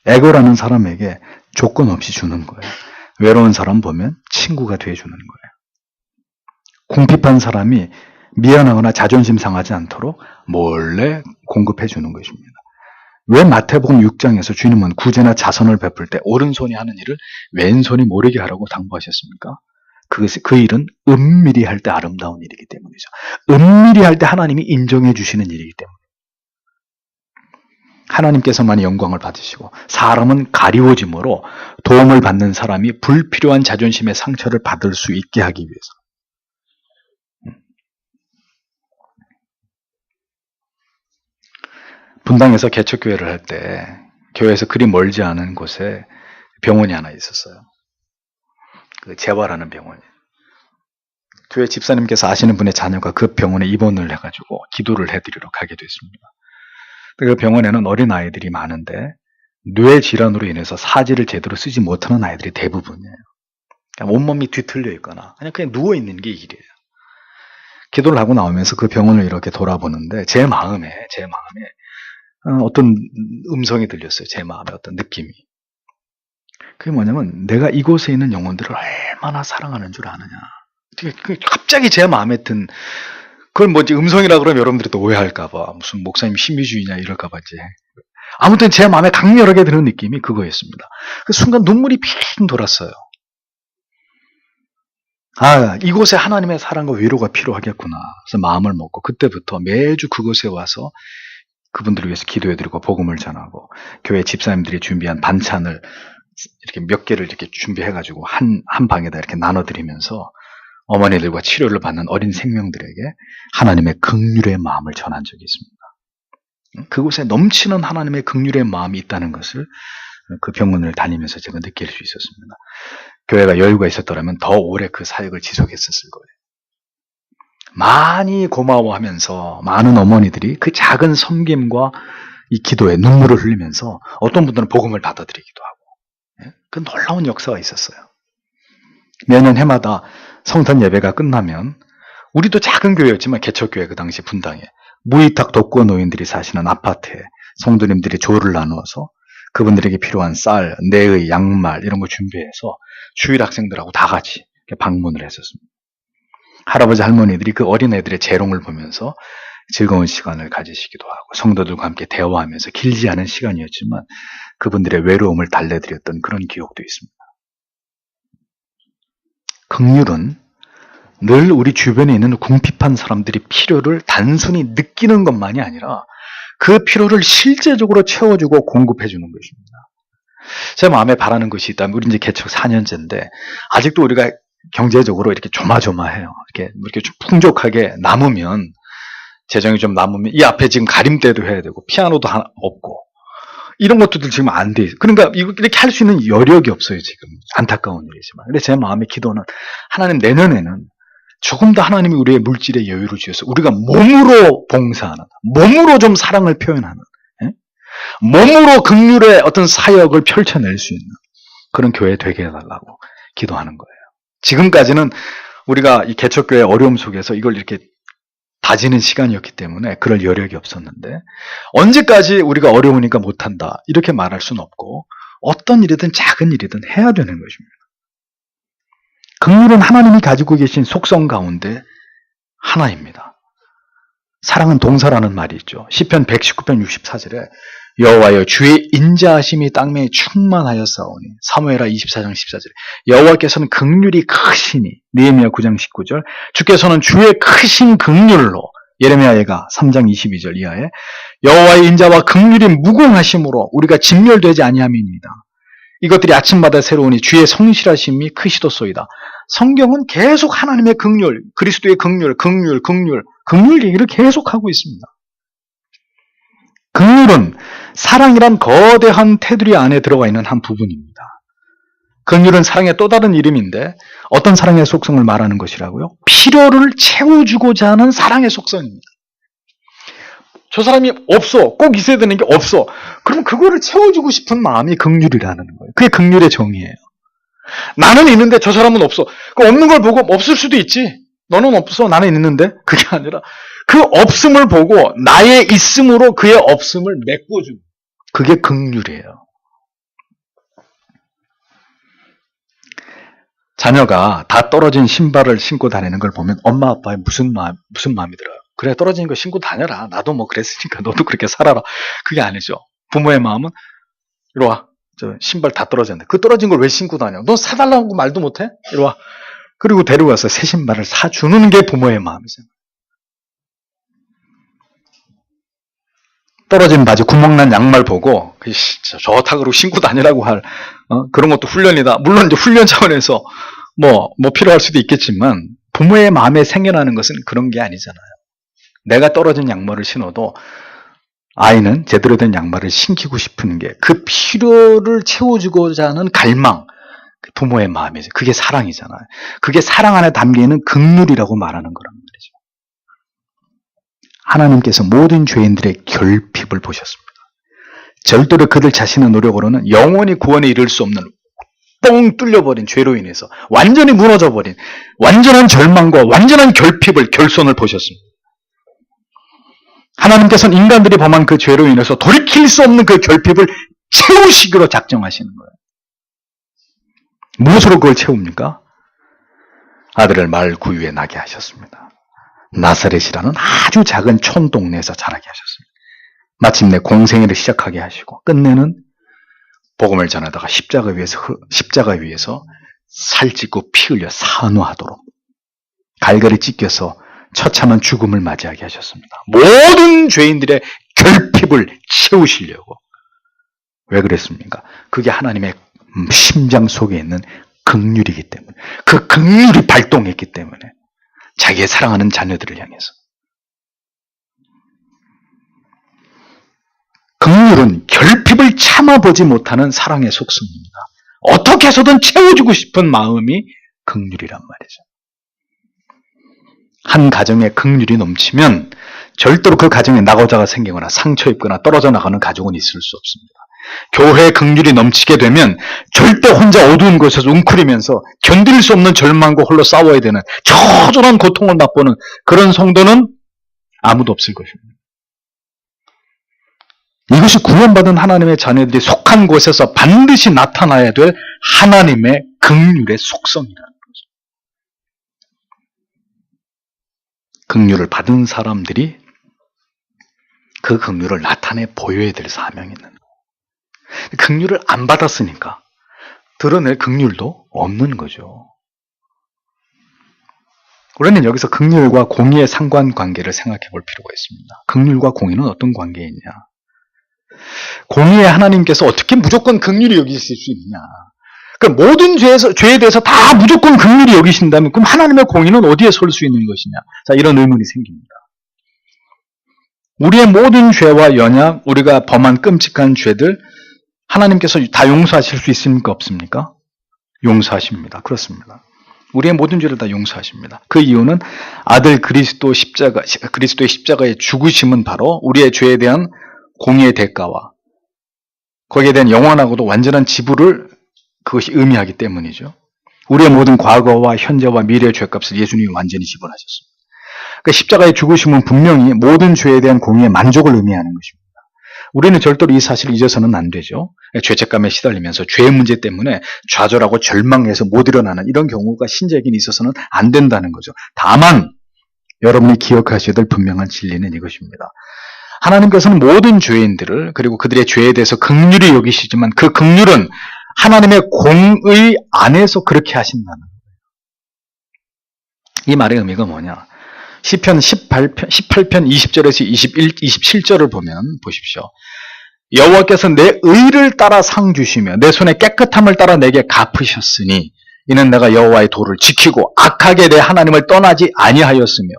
애고라는 사람에게 조건 없이 주는 거예요. 외로운 사람 보면 친구가 돼주는 거예요. 궁핍한 사람이 미안하거나 자존심 상하지 않도록 몰래 공급해 주는 것입니다. 왜 마태복음 6장에서 주님은 구제나 자선을 베풀 때 오른손이 하는 일을 왼손이 모르게 하라고 당부하셨습니까? 그 일은 은밀히 할 때 아름다운 일이기 때문이죠. 은밀히 할 때 하나님이 인정해 주시는 일이기 때문에 하나님께서만 영광을 받으시고 사람은 가리워짐으로 도움을 받는 사람이 불필요한 자존심의 상처를 받을 수 있게 하기 위해서. 분당에서 개척교회를 할 때 교회에서 그리 멀지 않은 곳에 병원이 하나 있었어요. 그 재활하는 병원이. 교회 집사님께서 아시는 분의 자녀가 그 병원에 입원을 해가지고 기도를 해드리러 가게 됐습니다. 그 병원에는 어린 아이들이 많은데 뇌 질환으로 인해서 사지를 제대로 쓰지 못하는 아이들이 대부분이에요. 그냥 온몸이 뒤틀려 있거나 그냥 누워 있는 게 일이에요. 기도를 하고 나오면서 그 병원을 이렇게 돌아보는데 제 마음에 어떤 음성이 들렸어요. 제 마음에 어떤 느낌이. 그게 뭐냐면 내가 이곳에 있는 영혼들을 얼마나 사랑하는 줄 아느냐. 갑자기 제 마음에 든 그걸 뭐지 음성이라 그러면 여러분들이 또 오해할까봐 무슨 목사님 신비주의냐 이럴까봐 이제 아무튼 제 마음에 강렬하게 드는 느낌이 그거였습니다. 그 순간 눈물이 핑 돌았어요. 아, 이곳에 하나님의 사랑과 위로가 필요하겠구나. 그래서 마음을 먹고 그때부터 매주 그곳에 와서 그분들을 위해서 기도해드리고 복음을 전하고 교회 집사님들이 준비한 반찬을 이렇게 몇 개를 이렇게 준비해가지고 한 방에다 이렇게 나눠드리면서 어머니들과 치료를 받는 어린 생명들에게 하나님의 긍휼의 마음을 전한 적이 있습니다. 그곳에 넘치는 하나님의 긍휼의 마음이 있다는 것을 그 병원을 다니면서 제가 느낄 수 있었습니다. 교회가 여유가 있었더라면 더 오래 그 사역을 지속했었을 거예요. 많이 고마워하면서 많은 어머니들이 그 작은 섬김과 이 기도에 눈물을 흘리면서 어떤 분들은 복음을 받아들이기도 하고 그 놀라운 역사가 있었어요. 매년 해마다 성탄 예배가 끝나면 우리도 작은 교회였지만 개척교회 그 당시 분당에 무위탁 독거 노인들이 사시는 아파트에 성도님들이 조를 나누어서 그분들에게 필요한 쌀, 내의, 양말 이런 거 준비해서 주일 학생들하고 다 같이 방문을 했었습니다. 할아버지 할머니들이 그 어린애들의 재롱을 보면서 즐거운 시간을 가지시기도 하고 성도들과 함께 대화하면서 길지 않은 시간이었지만 그분들의 외로움을 달래드렸던 그런 기억도 있습니다. 긍휼은 늘 우리 주변에 있는 궁핍한 사람들이 필요를 단순히 느끼는 것만이 아니라 그 필요를 실제적으로 채워주고 공급해주는 것입니다. 제 마음에 바라는 것이 있다면 우리 이제 개척 4년째인데 아직도 우리가 경제적으로 이렇게 조마조마해요. 이렇게 좀 풍족하게 남으면 재정이 좀 남으면 이 앞에 지금 가림대도 해야 되고 피아노도 하나 없고 이런 것들도 지금 안 돼 있어요. 그러니까 이렇게 할 수 있는 여력이 없어요, 지금. 안타까운 일이지만. 근데 제 마음의 기도는 하나님 내년에는 조금 더 하나님이 우리의 물질의 여유를 주셔서 우리가 몸으로 봉사하는, 몸으로 좀 사랑을 표현하는, 몸으로 긍휼의 어떤 사역을 펼쳐낼 수 있는 그런 교회 되게 해달라고 기도하는 거예요. 지금까지는 우리가 이 개척교회의 어려움 속에서 이걸 이렇게 다지는 시간이었기 때문에 그럴 여력이 없었는데 언제까지 우리가 어려우니까 못한다 이렇게 말할 수는 없고 어떤 일이든 작은 일이든 해야 되는 것입니다. 긍휼은 하나님이 가지고 계신 속성 가운데 하나입니다. 사랑은 동사라는 말이 있죠. 시편 119편 64절에 여호와여 주의 인자하심이 땅에 충만하였사오니 사무엘하 24장 14절에 여호와께서는 긍휼이 크시니 느헤미야 9장 19절 주께서는 주의 크신 긍휼로 예레미야 예가 3장 22절 이하에 여호와의 인자와 긍휼이 무궁하심으로 우리가 진멸되지 아니함입니다. 이것들이 아침마다 새로우니 주의 성실하심이 크시도소이다. 성경은 계속 하나님의 긍휼, 그리스도의 긍휼 얘기를 계속하고 있습니다. 긍휼은 사랑이란 거대한 테두리 안에 들어가 있는 한 부분입니다. 긍휼은 사랑의 또 다른 이름인데 어떤 사랑의 속성을 말하는 것이라고요? 필요를 채워주고자 하는 사랑의 속성입니다. 저 사람이 없어. 꼭 있어야 되는 게 없어. 그럼 그거를 채워주고 싶은 마음이 긍휼이라는 거예요. 그게 긍휼의 정의예요. 나는 있는데 저 사람은 없어. 그 없는 걸 보고 없을 수도 있지. 너는 없어. 나는 있는데. 그게 아니라 그 없음을 보고 나의 있음으로 그의 없음을 메꿔주고. 그게 긍휼이에요. 자녀가 다 떨어진 신발을 신고 다니는 걸 보면 엄마 아빠의 무슨 마음이 들어요? 그래, 떨어진 거 신고 다녀라. 나도 뭐 그랬으니까 너도 그렇게 살아라. 그게 아니죠. 부모의 마음은 이리 와. 저 신발 다 떨어졌네. 그 떨어진 걸 왜 신고 다녀? 너 사달라고 말도 못해? 이리 와. 그리고 데려가서 새 신발을 사주는 게 부모의 마음이죠. 떨어진 바지, 구멍난 양말 보고 좋다 그러고 신고 다니라고 할 그런 것도 훈련이다. 물론 이제 훈련 차원에서 뭐 필요할 수도 있겠지만 부모의 마음에 생겨나는 것은 그런 게 아니잖아요. 내가 떨어진 양말을 신어도 아이는 제대로 된 양말을 신기고 싶은 게 그 필요를 채워주고자 하는 갈망, 부모의 마음이죠. 그게 사랑이잖아요. 그게 사랑 안에 담겨있는 긍휼이라고 말하는 거란 말이죠. 하나님께서 모든 죄인들의 결핍을 보셨습니다. 절대로 그들 자신의 노력으로는 영원히 구원에 이를 수 없는 뻥 뚫려버린 죄로 인해서 완전히 무너져버린 완전한 절망과 완전한 결손을 보셨습니다. 하나님께서는 인간들이 범한 그 죄로 인해서 돌이킬 수 없는 그 결핍을 채우시기로 작정하시는 거예요. 무엇으로 그걸 채웁니까? 아들을 마을 구유에 나게 하셨습니다. 나사렛이라는 아주 작은 촌 동네에서 자라게 하셨습니다. 마침내 공생애를 시작하게 하시고 끝내는 복음을 전하다가 십자가 위에서 살찌고 피 흘려 산화하도록 갈갈이 찢겨서 처참한 죽음을 맞이하게 하셨습니다. 모든 죄인들의 결핍을 채우시려고. 왜 그랬습니까? 그게 하나님의 심장 속에 있는 긍휼이기 때문에, 그 긍휼이 발동했기 때문에 자기의 사랑하는 자녀들을 향해서. 긍휼은 결핍을 참아보지 못하는 사랑의 속성입니다. 어떻게 해서든 채워주고 싶은 마음이 긍휼이란 말이죠. 한 가정에 긍휼이 넘치면 절대로 그 가정에 낙오자가 생기거나 상처 입거나 떨어져 나가는 가족은 있을 수 없습니다. 교회에 긍휼이 넘치게 되면 절대 혼자 어두운 곳에서 웅크리면서 견딜 수 없는 절망과 홀로 싸워야 되는 처절한 고통을 맛보는 그런 성도는 아무도 없을 것입니다. 이것이 구원받은 하나님의 자녀들이 속한 곳에서 반드시 나타나야 될 하나님의 긍휼의 속성이라는 거죠. 긍휼을 받은 사람들이 그 긍휼을 나타내 보여야 될 사명이 있는 거예요. 긍휼을 안 받았으니까 드러낼 긍휼도 없는 거죠. 우리는 여기서 긍휼과 공의의 상관관계를 생각해 볼 필요가 있습니다. 긍휼과 공의는 어떤 관계이냐? 공의의 하나님께서 어떻게 무조건 긍휼히 여기실 수 있느냐? 그러니까 모든 죄에 대해서 다 무조건 긍휼히 여기신다면 그럼 하나님의 공의는 어디에 설 수 있는 것이냐? 자, 이런 의문이 생깁니다. 우리의 모든 죄와 연약, 우리가 범한 끔찍한 죄들 하나님께서 다 용서하실 수 있습니까? 없습니까? 용서하십니다. 그렇습니다. 우리의 모든 죄를 다 용서하십니다. 그 이유는 아들 그리스도의 십자가의 죽으심은 바로 우리의 죄에 대한 공의의 대가와 거기에 대한 영원하고도 완전한 지불을 그것이 의미하기 때문이죠. 우리의 모든 과거와 현재와 미래의 죄값을 예수님이 완전히 지불하셨습니다. 그러니까 십자가의 죽으심은 분명히 모든 죄에 대한 공의의 만족을 의미하는 것입니다. 우리는 절대로 이 사실을 잊어서는 안 되죠. 죄책감에 시달리면서 죄의 문제 때문에 좌절하고 절망해서 못 일어나는 이런 경우가 신자에게 있어서는 안 된다는 거죠. 다만 여러분이 기억하셔야 될 분명한 진리는 이것입니다. 하나님께서는 모든 죄인들을 그리고 그들의 죄에 대해서 긍휼히 여기시지만 그 긍휼은 하나님의 공의 안에서 그렇게 하신다는 거예요. 이 말의 의미가 뭐냐? 시편 18편 20절에서 27절을 보면 보십시오. 여호와께서 내 의를 따라 상 주시며 내 손의 깨끗함을 따라 내게 갚으셨으니 이는 내가 여호와의 도를 지키고 악하게 내 하나님을 떠나지 아니하였으며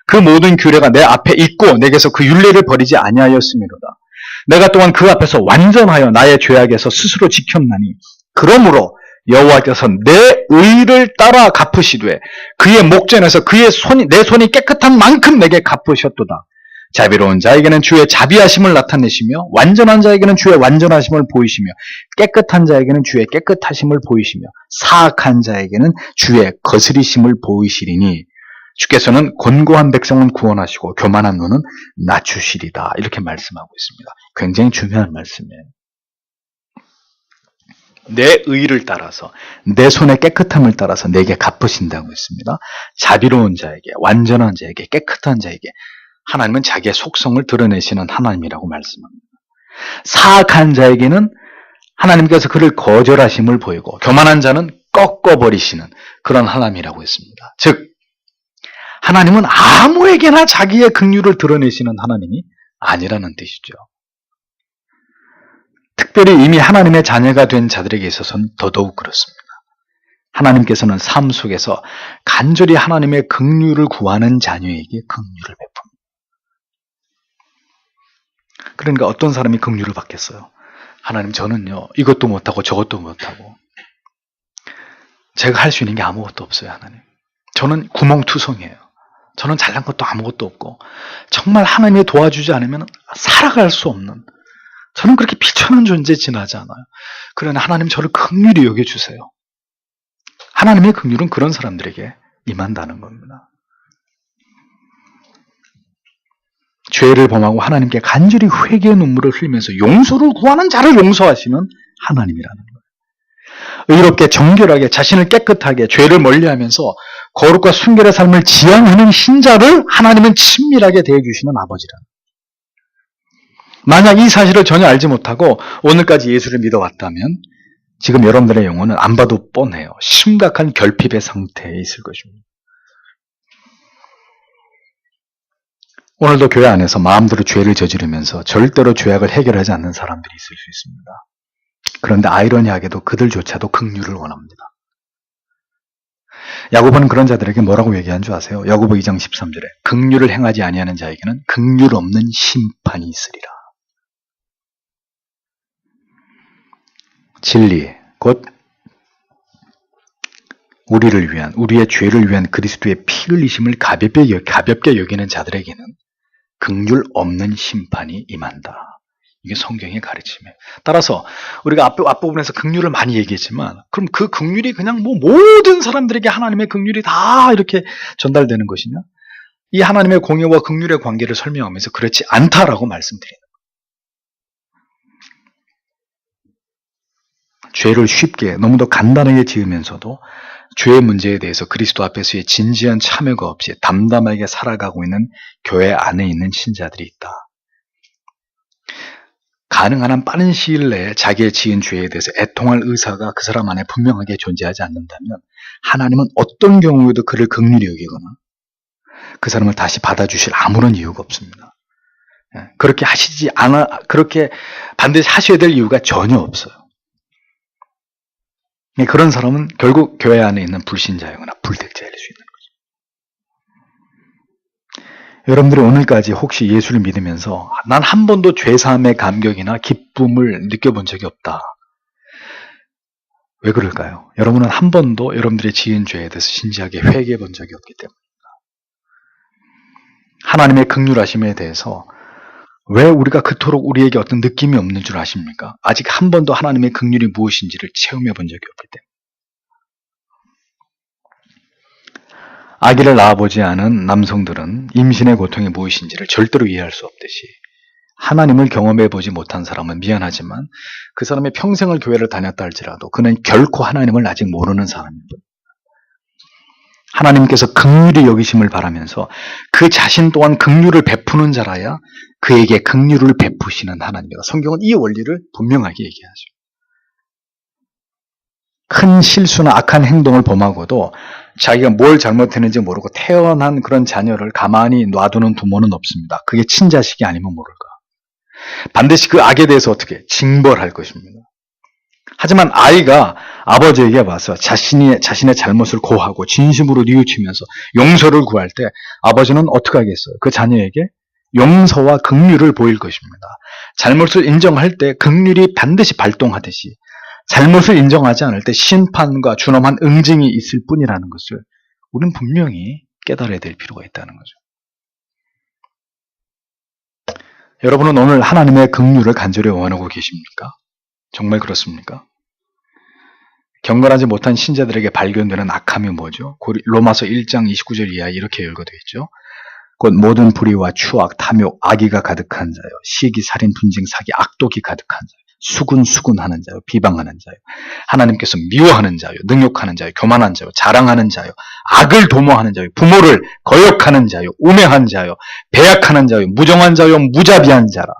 그 모든 규례가 내 앞에 있고 내게서 그 율례를 버리지 아니하였음이로다. 내가 또한 그 앞에서 완전하여 나의 죄악에서 스스로 지켰나니 그러므로 여호와께서 내 의를 따라 갚으시되 그의 목전에서 내 손이 깨끗한 만큼 내게 갚으셨도다. 자비로운 자에게는 주의 자비하심을 나타내시며 완전한 자에게는 주의 완전하심을 보이시며 깨끗한 자에게는 주의 깨끗하심을 보이시며 사악한 자에게는 주의 거스리심을 보이시리니 주께서는 곤고한 백성은 구원하시고 교만한 눈은 낮추시리다. 이렇게 말씀하고 있습니다. 굉장히 중요한 말씀이에요. 내 의를 따라서 내 손의 깨끗함을 따라서 내게 갚으신다고 했습니다. 자비로운 자에게, 완전한 자에게, 깨끗한 자에게 하나님은 자기의 속성을 드러내시는 하나님이라고 말씀합니다. 사악한 자에게는 하나님께서 그를 거절하심을 보이고 교만한 자는 꺾어버리시는 그런 하나님이라고 했습니다. 즉 하나님은 아무에게나 자기의 긍휼을 드러내시는 하나님이 아니라는 뜻이죠. 특별히 이미 하나님의 자녀가 된 자들에게 있어서는 더더욱 그렇습니다. 하나님께서는 삶 속에서 간절히 하나님의 긍휼을 구하는 자녀에게 긍휼을 베풉니다. 그러니까 어떤 사람이 긍휼을 받겠어요? 하나님, 저는요 이것도 못하고 저것도 못하고 제가 할 수 있는 게 아무것도 없어요. 하나님, 저는 구멍투성이에요. 저는 잘난 것도 아무것도 없고 정말 하나님이 도와주지 않으면 살아갈 수 없는, 저는 그렇게 비천한 존재에 지나지 않아요. 그러나 하나님, 저를 긍휼히 여겨주세요. 하나님의 긍휼은 그런 사람들에게 임한다는 겁니다. 죄를 범하고 하나님께 간절히 회개의 눈물을 흘리면서 용서를 구하는 자를 용서하시는 하나님이라는 거예요. 의롭게 정결하게 자신을 깨끗하게 죄를 멀리하면서 거룩과 순결의 삶을 지향하는 신자를 하나님은 친밀하게 대해주시는 아버지라는 거예요. 만약 이 사실을 전혀 알지 못하고 오늘까지 예수를 믿어왔다면 지금 여러분들의 영혼은 안 봐도 뻔해요. 심각한 결핍의 상태에 있을 것입니다. 오늘도 교회 안에서 마음대로 죄를 저지르면서 절대로 죄악을 해결하지 않는 사람들이 있을 수 있습니다. 그런데 아이러니하게도 그들조차도 긍휼을 원합니다. 야고보는 그런 자들에게 뭐라고 얘기한 줄 아세요? 야고보 2장 13절에 긍휼을 행하지 아니하는 자에게는 긍휼 없는 심판이 있으리라. 진리, 곧 우리를 위한, 우리의 죄를 위한 그리스도의 피 흘리심을 가볍게 여기는 자들에게는 긍휼 없는 심판이 임한다. 이게 성경의 가르침이에요. 따라서 우리가 앞부분에서 긍휼을 많이 얘기했지만 그럼 그 긍휼이 그냥 모든 사람들에게 하나님의 긍휼이 다 이렇게 전달되는 것이냐? 이 하나님의 공의와 긍휼의 관계를 설명하면서 그렇지 않다라고 말씀드리는 거예요. 죄를 쉽게 너무도 간단하게 지으면서도 죄의 문제에 대해서 그리스도 앞에서의 진지한 참여가 없이 담담하게 살아가고 있는 교회 안에 있는 신자들이 있다. 가능한 한 빠른 시일 내에 자기의 지은 죄에 대해서 애통할 의사가 그 사람 안에 분명하게 존재하지 않는다면 하나님은 어떤 경우에도 그를 긍휼히 여기거나 그 사람을 다시 받아주실 아무런 이유가 없습니다. 그렇게 그렇게 반드시 하셔야 될 이유가 전혀 없어요. 그런 사람은 결국 교회 안에 있는 불신자이거나 불택자일 수 있는 거죠. 여러분들이 오늘까지 혹시 예수를 믿으면서 난 한 번도 죄사함의 감격이나 기쁨을 느껴본 적이 없다. 왜 그럴까요? 여러분은 한 번도 여러분들의 지은 죄에 대해서 진지하게 회개해 본 적이 없기 때문입니다. 하나님의 긍휼하심에 대해서 왜 우리가 그토록 우리에게 어떤 느낌이 없는 줄 아십니까? 아직 한 번도 하나님의 긍휼이 무엇인지를 체험해 본 적이 없기 때문에. 아기를 낳아보지 않은 남성들은 임신의 고통이 무엇인지를 절대로 이해할 수 없듯이 하나님을 경험해 보지 못한 사람은 미안하지만 그 사람의 평생을 교회를 다녔다 할지라도 그는 결코 하나님을 아직 모르는 사람입니다. 하나님께서 긍휼히 여기심을 바라면서 그 자신 또한 긍휼을 베푸는 자라야 그에게 긍휼을 베푸시는 하나님이다. 성경은 이 원리를 분명하게 얘기하죠. 큰 실수나 악한 행동을 범하고도 자기가 뭘 잘못했는지 모르고 태어난 그런 자녀를 가만히 놔두는 부모는 없습니다. 그게 친자식이 아니면 모를까. 반드시 그 악에 대해서 어떻게 징벌할 것입니다. 하지만 아이가 아버지에게 와서 자신의 잘못을 고하고 진심으로 뉘우치면서 용서를 구할 때 아버지는 어떻게 하겠어요? 그 자녀에게 용서와 긍휼을 보일 것입니다. 잘못을 인정할 때 긍휼이 반드시 발동하듯이 잘못을 인정하지 않을 때 심판과 준엄한 응징이 있을 뿐이라는 것을 우리는 분명히 깨달아야 될 필요가 있다는 거죠. 여러분은 오늘 하나님의 긍휼을 간절히 원하고 계십니까? 정말 그렇습니까? 경건하지 못한 신자들에게 발견되는 악함이 뭐죠? 로마서 1장 29절 이하에 이렇게 열거되어 있죠. 곧 모든 불의와 추악, 탐욕, 악의가 가득한 자요. 시기, 살인, 분쟁, 사기, 악독이 가득한 자요. 수군하는 자요. 비방하는 자요. 하나님께서 미워하는 자요. 능욕하는 자요. 교만한 자요. 자랑하는 자요. 악을 도모하는 자요. 부모를 거역하는 자요. 우매한 자요. 배약하는 자요. 무정한 자요. 무자비한 자라.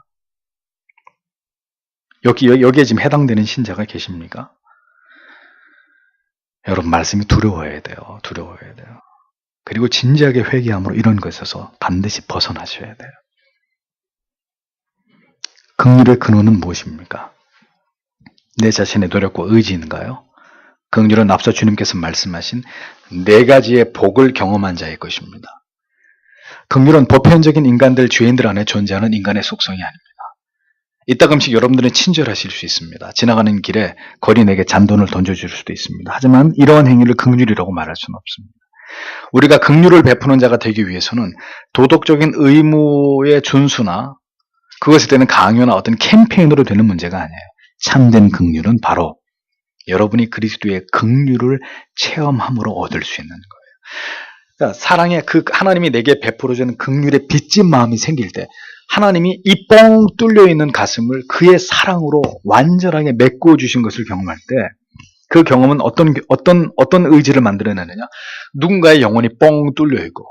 여기에 지금 해당되는 신자가 계십니까? 여러분, 말씀이 두려워야 돼요. 두려워야 돼요. 그리고 진지하게 회개함으로 이런 것에서 반드시 벗어나셔야 돼요. 긍휼의 근원은 무엇입니까? 내 자신의 노력과 의지인가요? 긍휼은 앞서 주님께서 말씀하신 4가지의 복을 경험한 자의 것입니다. 긍휼은 보편적인 인간들, 죄인들 안에 존재하는 인간의 속성이 아닙니다. 이따금씩 여러분들은 친절하실 수 있습니다. 지나가는 길에 거린에게 잔돈을 던져줄 수도 있습니다. 하지만 이러한 행위를 긍휼이라고 말할 수는 없습니다. 우리가 긍휼을 베푸는 자가 되기 위해서는 도덕적인 의무의 준수나 그것에 대한 강요나 어떤 캠페인으로 되는 문제가 아니에요. 참된 긍휼은 바로 여러분이 그리스도의 긍휼을 체험함으로 얻을 수 있는 거예요. 그러니까 사랑의 그 하나님이 내게 베풀어주는 긍휼의 빚진 마음이 생길 때 하나님이 이 뻥 뚫려 있는 가슴을 그의 사랑으로 완전하게 메꾸어 주신 것을 경험할 때 그 경험은 어떤 의지를 만들어내느냐? 누군가의 영혼이 뻥 뚫려 있고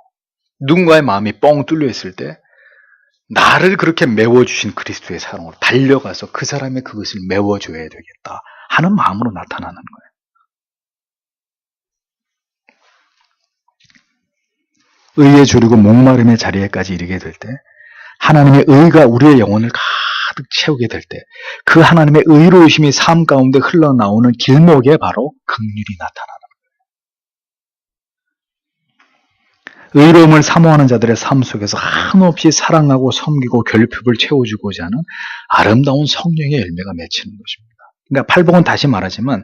누군가의 마음이 뻥 뚫려 있을 때 나를 그렇게 메워주신 그리스도의 사랑으로 달려가서 그 사람의 그것을 메워줘야 되겠다 하는 마음으로 나타나는 거예요. 의에 졸이고 목마름의 자리에까지 이르게 될 때 하나님의 의가 우리의 영혼을 가득 채우게 될 때 그 하나님의 의로우심이 삶 가운데 흘러나오는 길목에 바로 긍휼이 나타나는 거예요. 의로움을 사모하는 자들의 삶 속에서 한없이 사랑하고 섬기고 결핍을 채워주고자 하는 아름다운 성령의 열매가 맺히는 것입니다. 그러니까 팔복은 다시 말하지만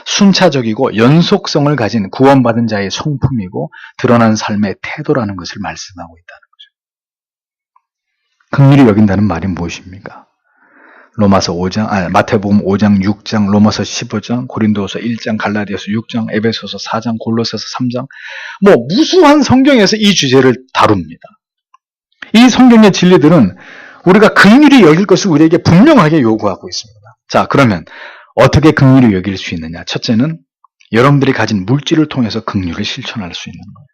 순차적이고 연속성을 가진 구원받은 자의 성품이고 드러난 삶의 태도라는 것을 말씀하고 있다는 거죠. 긍휼히 여긴다는 말이 무엇입니까? 마태복음 5장, 6장, 로마서 15장, 고린도서 1장, 갈라디아서 6장, 에베소서 4장, 골로새서 3장, 무수한 성경에서 이 주제를 다룹니다. 이 성경의 진리들은 우리가 긍휼히 여길 것을 우리에게 분명하게 요구하고 있습니다. 자, 그러면 어떻게 긍휼히 여길 수 있느냐? 첫째는 여러분들이 가진 물질을 통해서 긍휼을 실천할 수 있는 거예요.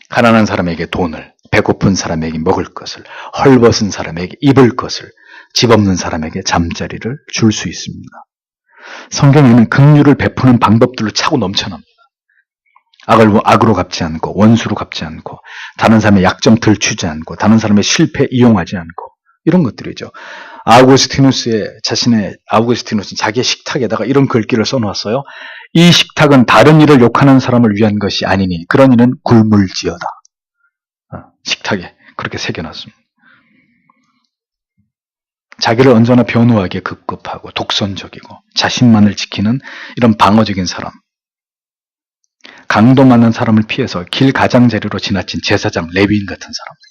가난한 사람에게 돈을, 배고픈 사람에게 먹을 것을, 헐벗은 사람에게 입을 것을, 집 없는 사람에게 잠자리를 줄 수 있습니다. 성경에는 긍휼을 베푸는 방법들로 차고 넘쳐납니다. 악으로 갚지 않고, 원수로 갚지 않고, 다른 사람의 약점 들추지 않고, 다른 사람의 실패 이용하지 않고, 이런 것들이죠. 아우구스티누스는 자기의 식탁에다가 이런 글귀를 써놓았어요. 이 식탁은 다른 이를 욕하는 사람을 위한 것이 아니니 그런 이는 굶을지어다. 식탁에 그렇게 새겨놨습니다. 자기를 언제나 변호하기에 급급하고 독선적이고 자신만을 지키는 이런 방어적인 사람, 강도 많은 사람을 피해서 길 가장자리로 지나친 제사장, 레위인 같은 사람들.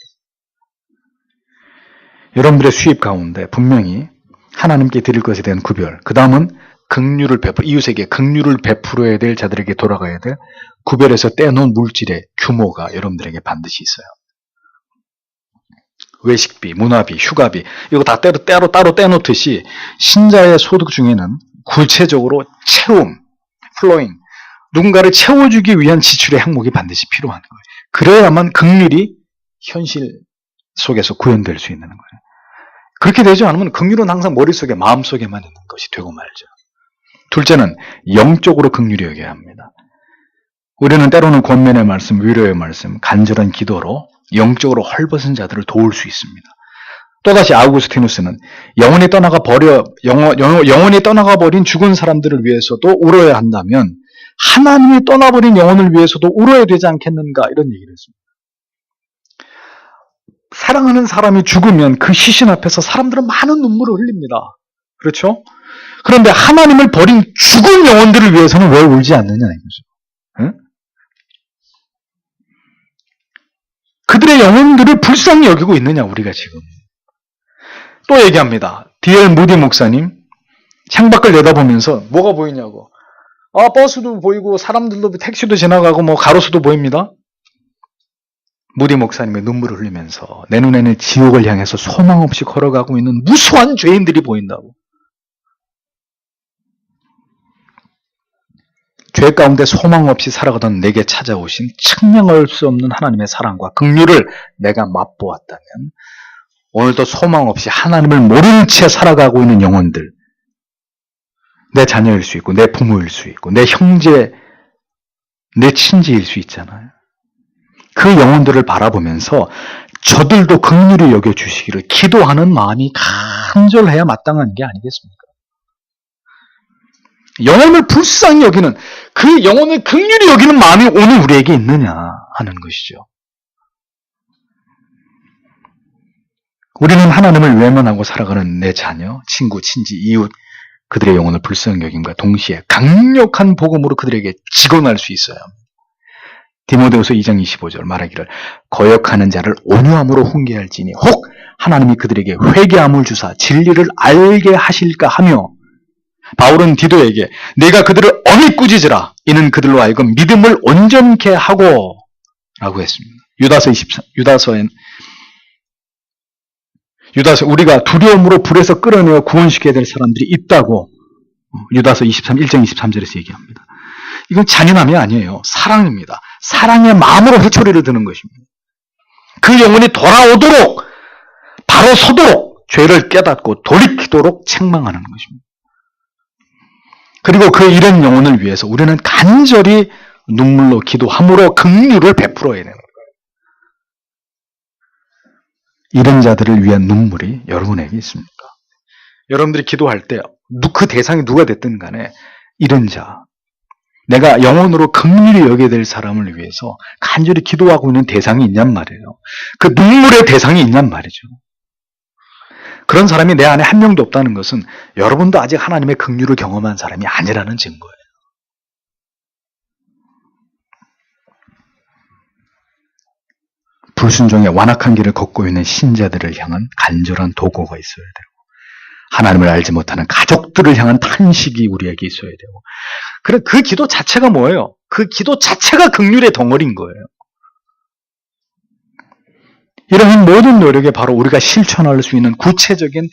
여러분들의 수입 가운데 분명히 하나님께 드릴 것에 대한 구별, 그 다음은 이웃에게 긍휼을 베풀어야 될 자들에게 돌아가야 될 구별해서 떼놓은 물질의 규모가 여러분들에게 반드시 있어요. 외식비, 문화비, 휴가비, 이거 다 따로 떼놓듯이 신자의 소득 중에는 구체적으로 채움, 플로잉, 누군가를 채워주기 위한 지출의 항목이 반드시 필요한 거예요. 그래야만 긍휼이 현실 속에서 구현될 수 있는 거예요. 그렇게 되지 않으면 긍휼은 항상 머릿속에, 마음속에만 있는 것이 되고 말죠. 둘째는 영적으로 긍휼히 여겨야 합니다. 우리는 때로는 권면의 말씀, 위로의 말씀, 간절한 기도로 영적으로 헐벗은 자들을 도울 수 있습니다. 또다시 아우구스티누스는 영원히 떠나가버린 죽은 사람들을 위해서도 울어야 한다면 하나님이 떠나버린 영혼을 위해서도 울어야 되지 않겠는가, 이런 얘기를 했습니다. 사랑하는 사람이 죽으면 그 시신 앞에서 사람들은 많은 눈물을 흘립니다. 그렇죠? 그런데 하나님을 버린 죽은 영혼들을 위해서는 왜 울지 않느냐 이거죠. 응? 그들의 영혼들을 불쌍히 여기고 있느냐 우리가 지금. 또 얘기합니다. D.L. 무디 목사님 창밖을 내다보면서 뭐가 보이냐고. 버스도 보이고 사람들도 택시도 지나가고 뭐 가로수도 보입니다. 무디 목사님의 눈물을 흘리면서 내 눈에는 지옥을 향해서 소망 없이 걸어가고 있는 무수한 죄인들이 보인다고. 죄 가운데 소망 없이 살아가던 내게 찾아오신 측량할 수 없는 하나님의 사랑과 긍휼을 내가 맛보았다면 오늘도 소망 없이 하나님을 모르는 채 살아가고 있는 영혼들, 내 자녀일 수 있고 내 부모일 수 있고 내 형제, 내 친지일 수 있잖아요. 그 영혼들을 바라보면서 저들도 긍휼히 여겨주시기를 기도하는 마음이 간절해야 마땅한 게 아니겠습니까? 영혼을 불쌍히 여기는, 그 영혼을 긍휼히 여기는 마음이 오늘 우리에게 있느냐 하는 것이죠. 우리는 하나님을 외면하고 살아가는 내 자녀, 친구, 친지, 이웃, 그들의 영혼을 불쌍히 여김과 동시에 강력한 복음으로 그들에게 직언할 수 있어요. 디모데후서 2장 25절 말하기를 거역하는 자를 온유함으로 훈계할지니 혹 하나님이 그들에게 회개함을 주사 진리를 알게 하실까 하며, 바울은 디도에게 내가 그들을 엄히 꾸짖으라 이는 그들로 하여금 믿음을 온전케 하고 라고 했습니다. 유다서 우리가 두려움으로 불에서 끌어내어 구원시켜야 될 사람들이 있다고 유다서 1장 23절에서 얘기합니다. 이건 잔인함이 아니에요. 사랑입니다. 사랑의 마음으로 회초리를 드는 것입니다. 그 영혼이 돌아오도록, 바로 서도록, 죄를 깨닫고 돌이키도록 책망하는 것입니다. 그리고 그 이런 영혼을 위해서 우리는 간절히 눈물로 기도함으로 긍휼을 베풀어야 되는 거예요. 이런 자들을 위한 눈물이 여러분에게 있습니까? 여러분들이 기도할 때 그 대상이 누가 됐든 간에 이런 자, 내가 영혼으로 긍휼히 여겨야 될 사람을 위해서 간절히 기도하고 있는 대상이 있냔 말이에요. 그 눈물의 대상이 있냔 말이죠. 그런 사람이 내 안에 한 명도 없다는 것은 여러분도 아직 하나님의 긍휼을 경험한 사람이 아니라는 증거예요. 불순종의 완악한 길을 걷고 있는 신자들을 향한 간절한 도구가 있어야 되고, 하나님을 알지 못하는 가족들을 향한 탄식이 우리에게 있어야 되고, 그래 그 기도 자체가 뭐예요? 그 기도 자체가 긍휼의 덩어리인 거예요. 이런 모든 노력에 바로 우리가 실천할 수 있는 구체적인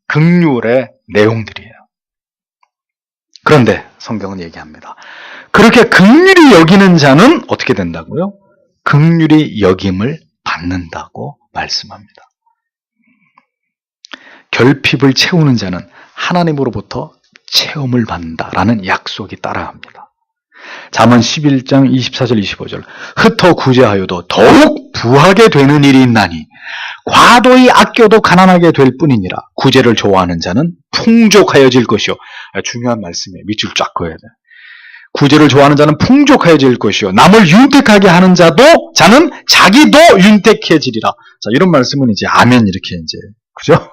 긍휼의 내용들이에요. 그런데 성경은 얘기합니다. 그렇게 긍휼히 여기는 자는 어떻게 된다고요? 긍휼히 여김을 받는다고 말씀합니다. 결핍을 채우는 자는 하나님으로부터 체험을 받는다라는 약속이 따라합니다. 잠언 11장 24절 25절 흩어 구제하여도 더욱 부하게 되는 일이 있나니 과도히 아껴도 가난하게 될 뿐이니라. 구제를 좋아하는 자는 풍족하여질 것이요. 중요한 말씀이에요. 밑줄 쫙 그어야 돼. 구제를 좋아하는 자는 풍족하여질 것이요. 남을 윤택하게 하는 자는 자기도 윤택해지리라. 자, 이런 말씀은 이제 아멘 이렇게 이제 그죠?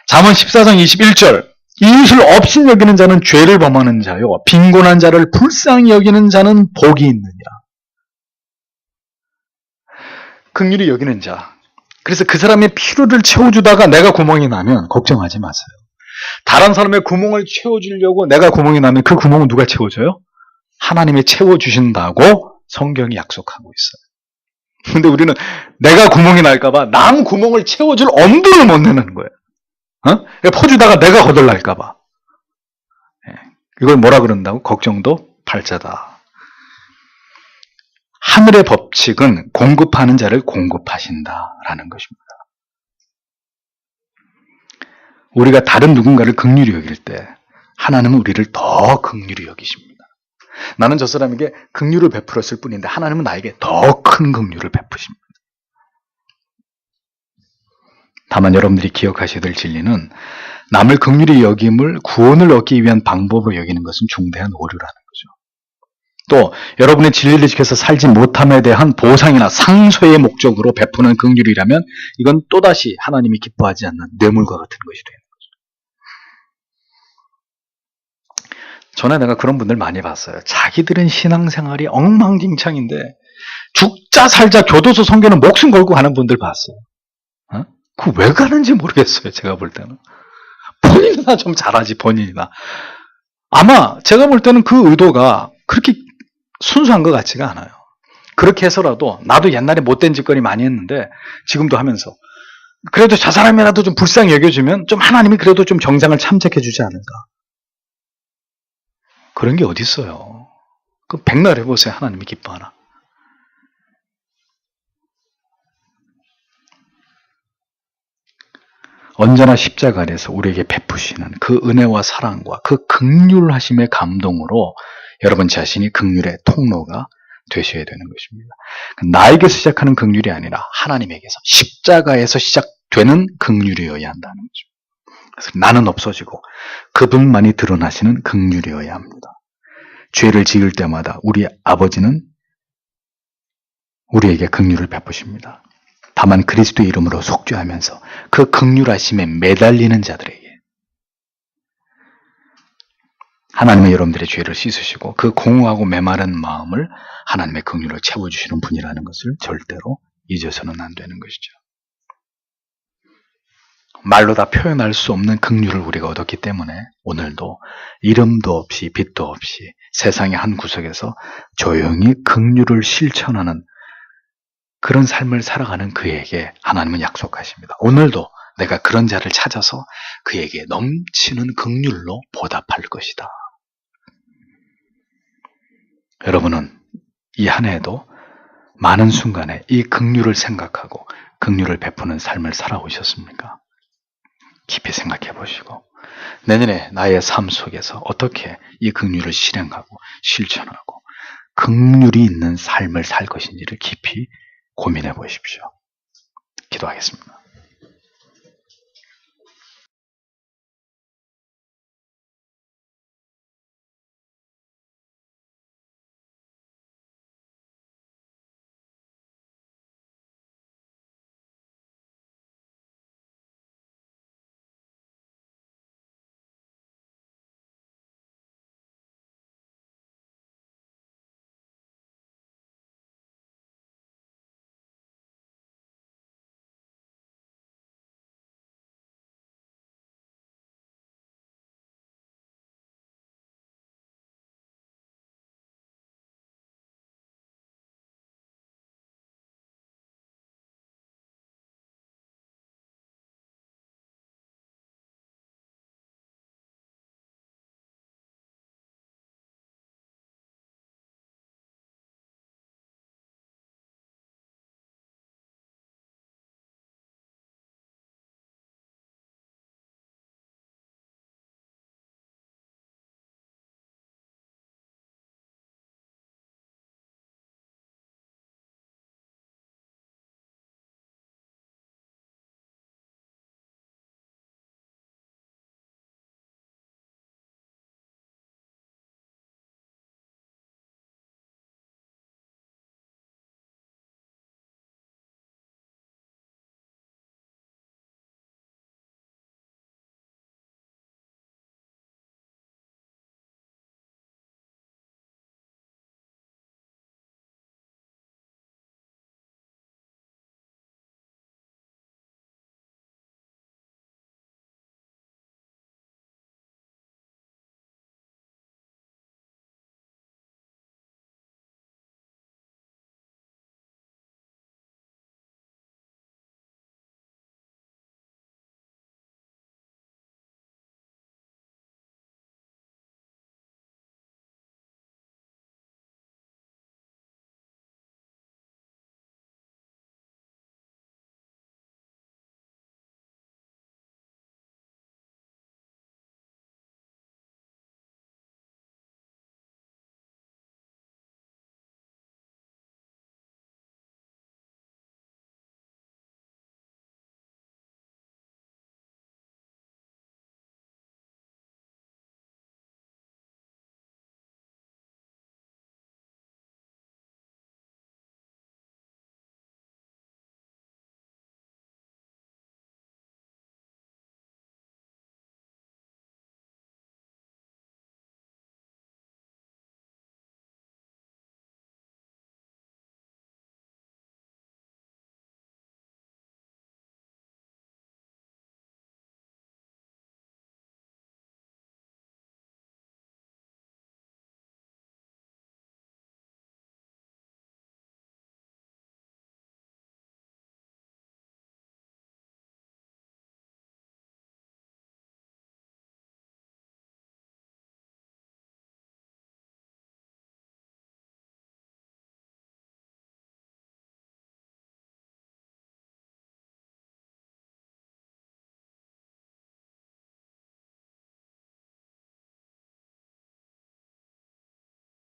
잠언 14장 21절 이웃을 업신 여기는 자는 죄를 범하는 자요. 빈곤한 자를 불쌍히 여기는 자는 복이 있느니라. 긍휼히 여기는 자. 그래서 그 사람의 필요를 채워주다가 내가 구멍이 나면 걱정하지 마세요. 다른 사람의 구멍을 채워주려고 내가 구멍이 나면 그 구멍은 누가 채워줘요? 하나님이 채워주신다고 성경이 약속하고 있어요. 근데 우리는 내가 구멍이 날까봐 남 구멍을 채워줄 엄두를 못 내는 거예요. 퍼주다가 내가 거덜날까봐. 이걸 뭐라 그런다고? 걱정도 팔자다. 하늘의 법칙은 공급하는 자를 공급하신다라는 것입니다. 우리가 다른 누군가를 긍휼히 여길 때 하나님은 우리를 더 긍휼히 여기십니다. 나는 저 사람에게 긍휼을 베풀었을 뿐인데 하나님은 나에게 더 큰 긍휼을 베푸십니다. 다만 여러분들이 기억하셔야 될 진리는 남을 긍휼히 여김을 구원을 얻기 위한 방법으로 여기는 것은 중대한 오류라는 거죠. 또 여러분의 진리를 지켜서 살지 못함에 대한 보상이나 상쇄의 목적으로 베푸는 긍휼이라면 이건 또다시 하나님이 기뻐하지 않는 뇌물과 같은 것이 되는 거죠. 전에 내가 그런 분들 많이 봤어요. 자기들은 신앙생활이 엉망진창인데 죽자 살자 교도소 선교는 목숨 걸고 가는 분들 봤어요. 그 왜 가는지 모르겠어요. 제가 볼 때는. 본인이나 좀 잘하지, 본인이나. 아마 제가 볼 때는 그 의도가 그렇게 순수한 것 같지가 않아요. 그렇게 해서라도 나도 옛날에 못된 짓거리 많이 했는데 지금도 하면서 그래도 저 사람이라도 좀 불쌍히 여겨주면 좀 하나님이 그래도 좀 정상을 참작해 주지 않을까. 그런 게 어디 있어요. 그 백날 해보세요. 하나님이 기뻐하나. 언제나 십자가 아래에서 우리에게 베푸시는 그 은혜와 사랑과 그 긍휼하심의 감동으로 여러분 자신이 긍휼의 통로가 되셔야 되는 것입니다. 나에게서 시작하는 긍휼이 아니라 하나님에게서 십자가에서 시작되는 긍휼이어야 한다는 거죠. 그래서 나는 없어지고 그분만이 드러나시는 긍휼이어야 합니다. 죄를 지을 때마다 우리 아버지는 우리에게 긍휼을 베푸십니다. 다만 그리스도의 이름으로 속죄하면서 그 긍휼하심에 매달리는 자들에게 하나님은 여러분들의 죄를 씻으시고 그 공허하고 메마른 마음을 하나님의 긍휼로 채워주시는 분이라는 것을 절대로 잊어서는 안 되는 것이죠. 말로 다 표현할 수 없는 긍휼을 우리가 얻었기 때문에 오늘도 이름도 없이 빛도 없이 세상의 한 구석에서 조용히 긍휼을 실천하는 그런 삶을 살아가는 그에게 하나님은 약속하십니다. 오늘도 내가 그런 자를 찾아서 그에게 넘치는 긍휼로 보답할 것이다. 여러분은 이 한 해에도 많은 순간에 이 긍휼을 생각하고 긍휼을 베푸는 삶을 살아오셨습니까? 깊이 생각해 보시고 내년에 나의 삶 속에서 어떻게 이 긍휼을 실행하고 실천하고 긍휼이 있는 삶을 살 것인지를 깊이 고민해 보십시오. 기도하겠습니다.